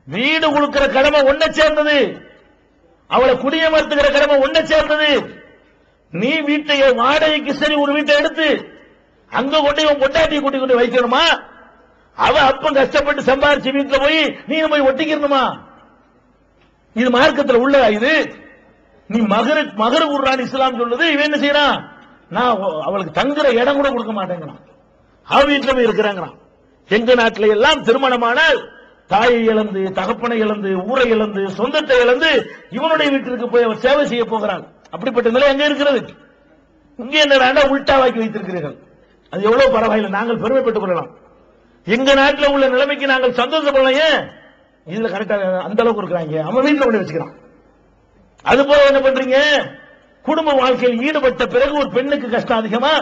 வீடு கொடுக்கிற கடமை ஒன்ன சேர்ந்தது, அவளை குடியமர்த்துகிற கடமை ஒன்ன சேர்ந்தது. நீ வீட்டை வாடகைக்கு சரி ஒரு வீட்டை எடுத்து அங்க கொண்டு பொட்டாட்டியை கூட்டி கொண்டு வைக்கணுமா? அவ அப்ப கஷ்டப்பட்டு சம்பாரிச்சு வீட்டுல போய் நீ போய் ஒட்டிக்கணுமா? இது மார்க்கத்தில் உள்ள இது. நீ மகரு குர்ஆன் இஸ்லாம் சொல்லுது. இவன் என்ன செய்யறான்? நான் அவளுக்கு தங்குற இடம் கூட கொடுக்க மாட்டேங்கிறான். அவ வீட்டுல போய் இருக்கிறாங்கிறான். எங்க நாட்டில எல்லாம் திருமணமானால் தாயை இழந்து, தகப்பனை இழந்து, ஊரை இழந்து, சொந்தத்தை இழந்து இவனுடைய வீட்டிற்கு போய் அவர் சேவை செய்ய போகிறான். அப்படிப்பட்ட நிலை எங்க இருக்கிறது? இங்கே என்ன உள்டாவாக்கி வைத்திருக்கிறீர்கள். அது எவ்வளவு பரவாயில்லை, நாங்கள் பெருமைப்பட்டுக் கொள்ளலாம். எங்க நாட்டில் உள்ள நிலைமைக்கு நாங்கள் சந்தோஷப்படலாம். ஏன் இதுல கரெக்டா அந்த அளவுக்கு இருக்கிறாங்க, அவன் வீட்டுல கொண்டு வச்சுக்கிறான். அது போல என்ன பண்றீங்க? குடும்ப வாழ்க்கையில் ஈடுபட்ட பிறகு ஒரு பெண்ணுக்கு கஷ்டம் அதிகமா,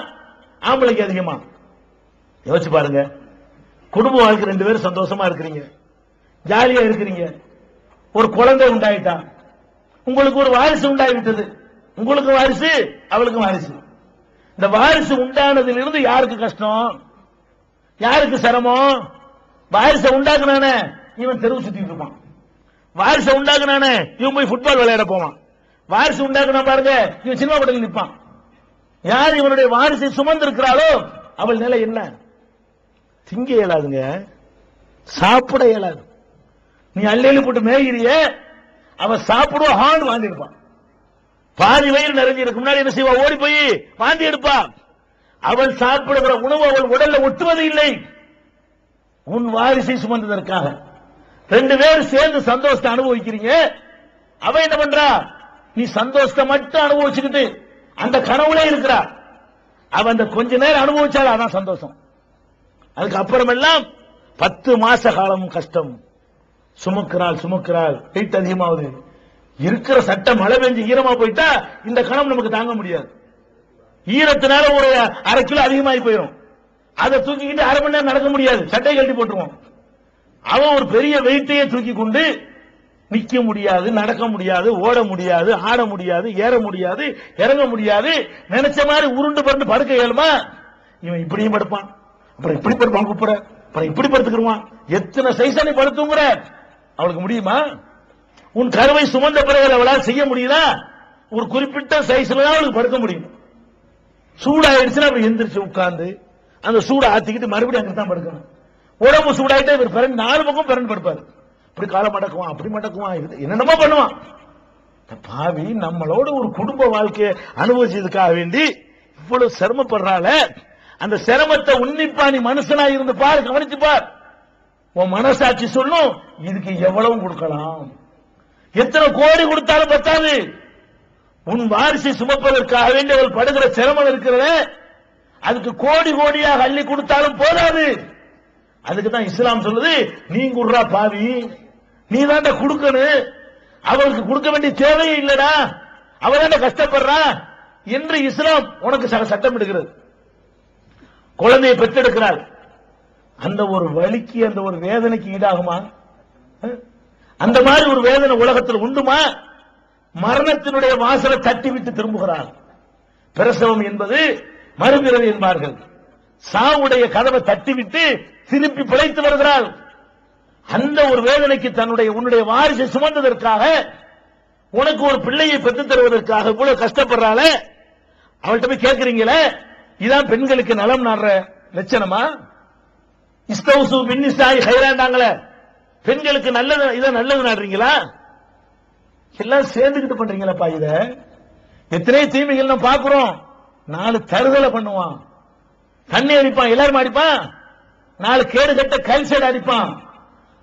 ஆம்பளைக்கு அதிகமா? யோசிச்சு பாருங்க. குடும்ப வாழ்க்கை 2 பேரும் சந்தோஷமா இருக்கிறீங்க, ஜாலியா இருக்கிறீங்க. ஒரு குழந்தை உண்டாயிட்டா, உங்களுக்கு ஒரு வாரிசு உண்டாகிவிட்டது. உங்களுக்கு வாரிசு, அவளுக்கு வாரிசு. இந்த வாரிசு உண்டானதில் இருந்து யாருக்கு கஷ்டம், யாருக்கு சிரமம்? வாரிசை உண்டாக்குனானே இவன் தெருவு சுத்திட்டு இருப்பான். வாரிசை உண்டாக்குனானே இவன் போய் ஃபுட்பால் விளையாட போவான். வாரிசு உண்டாக்குனா பாருங்க இவன் சினிமா படத்தில் நிற்பான். யார் இவனுடைய வாரிசை சுமந்து இருக்கிறாளோ அவள் நிலை என்ன? திங்க இயலாதுங்க, சாப்பிட இயலாது. நீ அள்ளையில போட்டு மேய்கிறிய, அவன் சாப்பிடுவா ஹாண்டு வாந்தி எடுப்பான். பாதி வயிறு நிறைஞ்சிருக்கு, முன்னாடி என்ன செய்வா? ஓடி போய் வாந்தி எடுப்பான். அவள் சாப்பிடுகிற உணவு அவள் உடல்ல ஒட்டுவது இல்லை. உன் வாரிசை சுமந்ததற்காக 2 பேரும் சேர்ந்து சந்தோஷத்தை அனுபவிக்கிறீங்க. அவன் என்ன பண்றா? நீ சந்தோஷத்தை மட்டும் அனுபவிச்சுக்கிட்டு அந்த கனவுல இருக்கிறா. அவன் அந்த கொஞ்ச நேரம் அனுபவிச்சாலும் அதான் சந்தோஷம். அதுக்கு அப்புறம் எல்லாம் 10 மாச காலமும் கஷ்டம். சுமக்கிறாள், வெயிட் அதிகமாகுது. இருக்கிற சட்டை மழை பெஞ்சு ஈரமா போயிட்டா இந்த கணம் நமக்கு தாங்க முடியாது. ஈரத்தினால ஒரு 1/2 கிலோ அதிகமாகி போயிடும். அதை தூக்கிக்கிட்டு 1/2 மணி நேரம் நடக்க முடியாது, சட்டை கழட்டி போட்டுருவோம். அவன் ஒரு பெரிய வெயிட்டையே தூக்கி கொண்டு நிக்க முடியாது, நடக்க முடியாது, ஓட முடியாது, ஆட முடியாது, ஏற முடியாது, இறங்க முடியாது. நினைச்ச மாதிரி உருண்டு பறந்து படுக்க இயலுமா? இவன் இப்படியும் படுப்பான், அப்புறம் இப்படி படுப்பான், கூப்பிட அப்புறம் இப்படி படுத்துக்கிடுவான். எத்தனை சைஸானி படுத்துங்கிற அவளுக்கு முடியுமா? உன் கருவை சுமந்த பிறகு அவளால் செய்ய முடியுதா? ஒரு குறிப்பிட்ட சைஸ்ல தான் அவளுக்கு படுக்க முடியும். சூடாயிடுச்சுன்னா அப்புறம் எந்திரிச்சு உட்கார்ந்து அந்த சூடை ஆத்திக்கிட்டு மறுபடியும் அங்கதான் படுக்கணும். உடம்பு சூடாயிட்டே இவர் 4 பக்கம் பிறந்து படுப்பாரு. இப்படி காலம் மடக்குவான், அப்படி மடக்குவான், என்னென்னமோ பண்ணுவான். பாவி நம்மளோட ஒரு குடும்ப வாழ்க்கையை அனுபவிச்சதுக்காக வேண்டி இவ்வளவு சிரமப்படுறால, அந்த சிரமத்தை உன்னிப்பா நீ மனுஷனா இருந்து பாரு, கவனிச்சு பார். உன் மனசாட்சி சொல்லும் இதுக்கு எவ்வளவு கொடுக்கலாம், எத்தனை கோடி கொடுத்தாலும் பத்தாது. உன் வாரிசை சுமப்பதற்காக வேண்டி அவள் படுகிற சிரமம் இருக்கிறத அதுக்கு கோடி கோடியாக அள்ளி கொடுத்தாலும் போதாது. அதுக்கு தான் இஸ்லாம் சொல்லுது, நீ குர்ரா பாவி, நீ தாண்ட கொடுக்கணும், அவளுக்கு கொடுக்க வேண்டிய தேவையே இல்லடா, அவள் தாண்ட கஷ்டப்படுறா என்று இஸ்லாம் உனக்கு சட்டம் எடுக்கிறது. குழந்தையை பெற்றெடுக்கிறாள், அந்த ஒரு வலிக்கு அந்த ஒரு வேதனைக்கு ஈடாகுமா? அந்த மாதிரி ஒரு வேதனை உலகத்தில் உண்டுமா? மரணத்தினுடைய வாசலை தட்டி விட்டு திரும்புகிறார். பிரசவம் என்பது மறுபிறவி என்பார்கள். சாவுடைய கதவை தட்டிவிட்டு திருப்பி பிழைத்து வருகிறாள். அந்த ஒரு வேதனைக்கு உன்னுடைய வாரிசை சுமந்ததற்காக, உனக்கு ஒரு பிள்ளையை பெற்றுத் தருவதற்காக இவ்வளவு கஷ்டப்படுறாள, அவள்கிட்ட போய் கேட்கிறீங்களே, இதான் பெண்களுக்கு நலம் நாடுற லட்சணமா? இஸ்தௌசு பின்னிசாய் ஹைராண்டாங்களே, பெண்களுக்கு நல்லது, இதான் நல்லது நாடுறீங்களா? எல்லாம் சேர்ந்துக்கிட்டு பண்றீங்களா? இத எத்தனை தீமைகள் நம்ம பாக்குறோம். 4 தருதலை பண்ணுவான், தண்ணி அடிப்பான், எல்லாரும் அடிப்பான். 4 கேடு கட்ட கல்சைடு அடிப்பான்,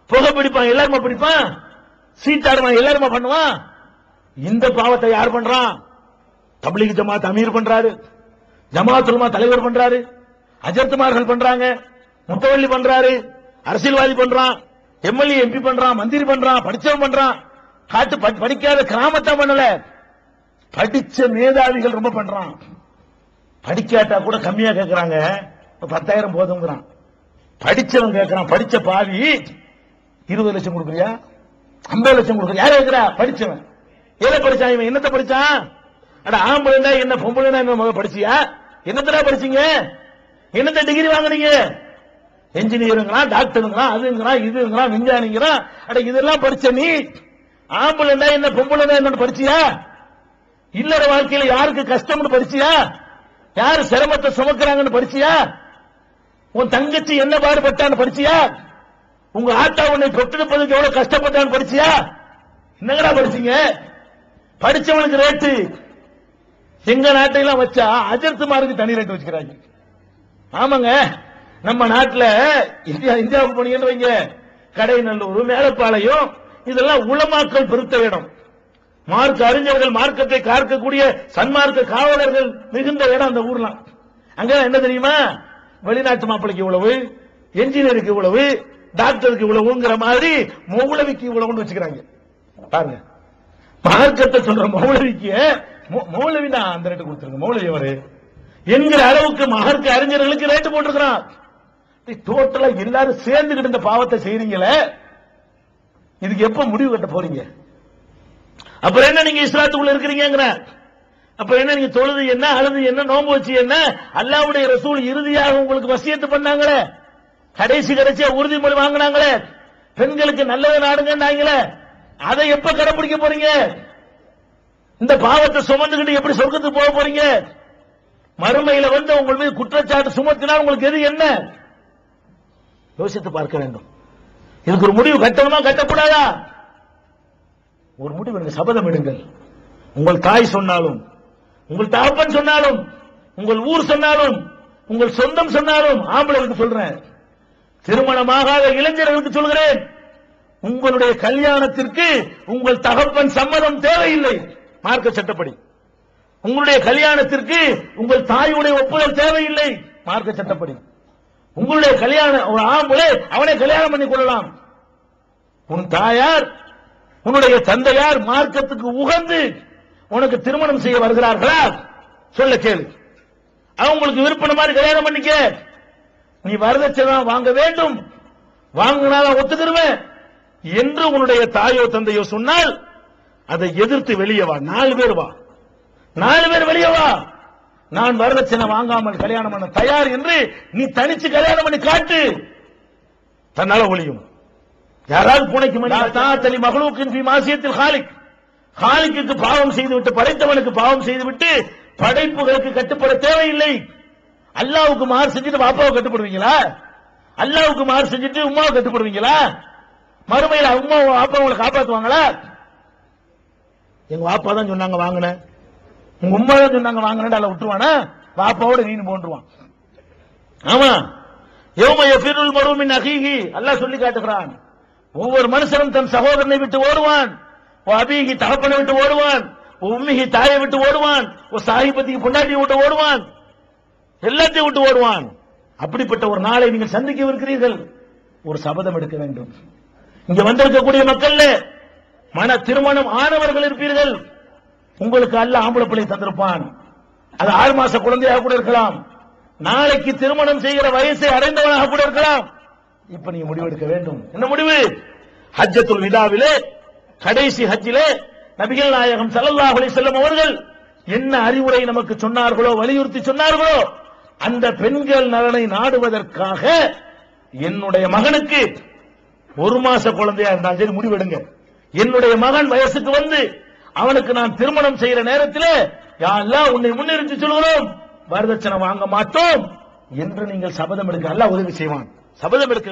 புகை பிடிப்பான், எல்லாருமா பிடிப்பான், சீட்டாடுவான், எல்லாருமா பண்ணுவான். இந்த பாவத்தை யார் பண்றான்? தப்லீக் ஜமாத் அமீர் பண்றாரு, ஜமாத்துல் உலமா தலைவர் பண்றாரு, அஜர்த்துமார்கள் பண்றாங்க, முத்தவள்ளி பண்றாரு, அரசியல்வாதி பண்றான், எம்எல்ஏ எம்பி பண்றான், மந்திரி பண்றான், படிச்சவன் பண்றான். காட்டு படிக்காத கிராமத்தான் பண்ணல, படிச்ச மேதாவிகள் ரொம்ப பண்றான். படிக்காட்டா கூட கம்மியா கேட்கறாங்க, 10,000 போதுங்கிறான். படிச்சவன் கேட்கறான், படிச்ச பாவி 20 லட்சம் கொடுக்குறியா, 50 லட்சம் கொடுக்குறியா? யாரு கேட்கிறா? படிச்சவன். எதை படிச்சான் இவன்? என்னத்தை படிச்சான்? அட ஆம்பளைனா என்ன, பொம்பளைனா என்ன? படிச்சியா? என்னத்தடா படிச்சீங்க? என்னத்த டிகிரி வாங்குறீங்க? என்ஜினியருங்கிறான், டாக்டருங்கிறான், அதுங்கிறான், இதுங்கிறான், விஞ்ஞானிங்கிறான். அட இதெல்லாம் படிச்ச நீ ஆம்பளைண்டா என்ன பொம்பளைண்டா என்ன படிச்சியா? இல்லற வாழ்க்கையில யாருக்கு கஷ்டம்னு படிச்சியா? யாரு சிரமத்தை சுமக்கிறாங்கன்னு படிச்சியா? உன் தங்கச்சி என்ன பாடுபட்டான்னு படிச்சியா? உங்க ஆத்தா உன்னை பெற்றெடுப்பதுக்கு எவ்வளவு கஷ்டப்பட்டான்னு படிச்சியா? என்னங்கடா படிச்சீங்க? படிச்சவனுக்கு ரேட்டு எங்க நாட்டையெல்லாம் வச்சா அஜர்த்துமாருக்கு தனி ரேட்டு வச்சுக்கிறாங்க. ஆமாங்க, நம்ம நாட்டில் இந்தியாவுக்கு போனீங்கன்னு வைங்க, கடைநல்லூர், மேலப்பாளையம் இதெல்லாம் உலமாக்கள் பெருத்த இடம். மார்க்க அறிஞர்கள், மார்க்கத்தை காக்கக்கூடிய சன்மார்க்க காவலர்கள் மிகுந்த இடம் அந்த ஊர்லாம். அங்க என்ன தெரியுமா, வெளிநாட்டு மாப்பிளைக்கு இவ்வளவு, என்ஜினியருக்கு இவ்வளவு, டாக்டருக்கு இவ்வளவுங்கிற மாதிரி மௌலவிக்கு இவ்வளவுன்னு வச்சுக்கிறாங்க. பாருங்க, மார்க்கத்தை சொல்ற மௌலவிக்கு மௌலவி தான் அந்த ரேட்டு கொடுத்துருங்க, மௌலவி அவரு என்கிற அளவுக்கு மார்க்க அறிஞர்களுக்கு ரேட்டு போட்டிருக்கிறான். டோட்டலா எல்லாரும் சேர்ந்துகிட்டு இந்த பாவத்தை செய்றீங்களே, இதுக்கு எப்ப முடிவு கட்ட போறீங்க? அப்புறம் என்ன நீங்க இஸ்லாத்துக்குள்ள இருக்கிறீங்க? அப்ப என்ன நீங்க தொழுது என்ன, அழுது என்ன, நோன்பு வச்சு என்ன? அல்லாஹ்வுடைய ரசூல் இறுதியாக உங்களுக்கு வசியத்து பண்ணாங்களே, கடைசியா உறுதிமொழி வாங்கினாங்களே, பெண்களுக்கு நல்லதை நாடுங்கன்னாங்களே, அதை எப்ப கடைபிடிக்க போறீங்க? இந்த பாவத்தை சுமந்துகிட்டு எப்படி சொர்க்கத்துக்கு போக போறீங்க? மறுமையில வந்து உங்கள் மீது குற்றச்சாட்டு சுமத்தினால் உங்களுக்கு எது என்ன? யோசித்து பார்க்க வேண்டும். இதுக்கு ஒரு முடிவு கட்டணுமா கட்டக்கூடாதா? ஒரு முடிவு எடுங்க, சபதம் எடுங்கள். உங்கள் தாய் சொன்னாலும், உங்கள் தகப்பன் சொன்னாலும், உங்கள் ஊர் சொன்னாலும், உங்கள் சொந்தம் சொன்னாலும், ஆம்பளைகளுக்கு சொல்றேன், திருமணமாகாத இளைஞர்களுக்கு சொல்கிறேன், உங்களுடைய கல்யாணத்திற்கு உங்கள் தகப்பன் சம்மதம் தேவையில்லை மார்க்க சட்டப்படி. உங்களுடைய கல்யாணத்திற்கு உங்கள் தாயுடைய ஒப்புதல் தேவையில்லை மார்க்க சட்டப்படி. உங்களுடைய கல்யாணம், ஒரு ஆம்பளை அவனை கல்யாணம் பண்ணி கொள்ளலாம். உன் தாயார், உன்னுடைய தந்தையார் மார்க்கத்துக்கு உகந்து உனக்கு திருமணம் செய்ய வருகிறார்களா? சொல்ல கேளு. அவங்களுக்கு விருப்பம் மாதிரி கல்யாணம் பண்ணிக்க. நீ வரதட்சணை வாங்க வேண்டும், வாங்கினாலும் ஒத்துக்கிருவேன் என்று உன்னுடைய தாயோ தந்தையோ சொன்னால் அதை எதிர்த்து வெளியே வா. 4 பேர் வா, 4 பேர் வெளியே வா. நான் வரதட்சணை வாங்காமல் கல்யாணம் பண்ண தயார் என்று நீ தனிச்சு கல்யாணம் பண்ணி காட்டு. தன்னால ஒளியும். யாராவது பூனைக்கு மணி மகளுக்கின் மாசியத்தில் ஹாலிக்கு பாவம் செய்துவிட்டு, படைத்தவனுக்கு பாவம் செய்துவிட்டு படைப்புகளுக்கு கட்டுப்பட தேவையில்லை. அல்லாவுக்கு மாறு செஞ்சுட்டு பாப்பாவை கட்டுப்படுவீங்களா? அல்லாவுக்கு மாறு செஞ்சுட்டு உமாவை கட்டுப்படுவீங்களா? மறுமையில் உமா பாப்பாவை காப்பாற்றுவாங்களா? எங்க வாப்பா தான் சொன்னாங்க வாங்கின, உங்க உமா தான் சொன்னாங்க வாங்கின, அல்ல விட்டுருவானா? வாப்பாவோட நீனு போன்றுவான். ஆமா, யௌம யஃபிருல் மர்உ மின் அஹீஹி, அல்லாஹ் சொல்லி காட்டுகிறான். ஒவ்வொரு மனுஷனும் தன் சகோதரனை விட்டு ஓடுவான். அபீஹி தகப்பனை விட்டு ஓடுவான், உம்மிஹி தாயை விட்டு ஓடுவான், சாஹிபத்திக்கு பொண்டாட்டியை விட்டு ஓடுவான், எல்லாத்தையும் விட்டு ஓடுவான். அப்படிப்பட்ட ஒரு நாளை நீங்கள் சந்திக்கவிருக்கிறீர்கள். ஒரு சபதம் எடுக்க வேண்டும். இங்க வந்திருக்கக்கூடிய மக்கள் மன திருமணம் ஆனவர்கள் இருப்பீர்கள். உங்களுக்கு அல்லாஹ் ஆம்பளை பிள்ளை தந்திருப்பான். அது 6 மாச குழந்தையாக கூட இருக்கலாம். நாளைக்கு திருமணம் செய்கிற வயசை அடைந்தவனாக கூட இருக்கலாம். இப்ப நீங்க முடிவெடுக்க வேண்டும். என்ன முடிவு? ஹஜ்ஜத்துல் விதாவிலே, கடைசி ஹஜ்ஜிலே நபிகள் நாயகம் ஸல்லல்லாஹு அலைஹி வஸல்லம் அவர்கள் என்ன அறிவுரை நமக்கு சொன்னார்களோ, வலியுறுத்தி சொன்னார்களோ, அந்த பெண்கள் நலனை நாடுவதற்காக என்னுடைய மகனுக்கு 1 மாச குழந்தையா இருந்தாலும் சரி முடிவெடுங்க. என்னுடைய மகன் வயசுக்கு வந்து அவனுக்கு நான் திருமணம் செய்கிற நேரத்தில் யா அல்லாஹ் உன்னை முன்னிறுத்தி சொல்கிறோம், வரதட்சணை வாங்க மாட்டோம் என்று நீங்கள் சபதம் எடுக்க அல்லாஹ் உதவி செய்வான். சபதம் எடுக்க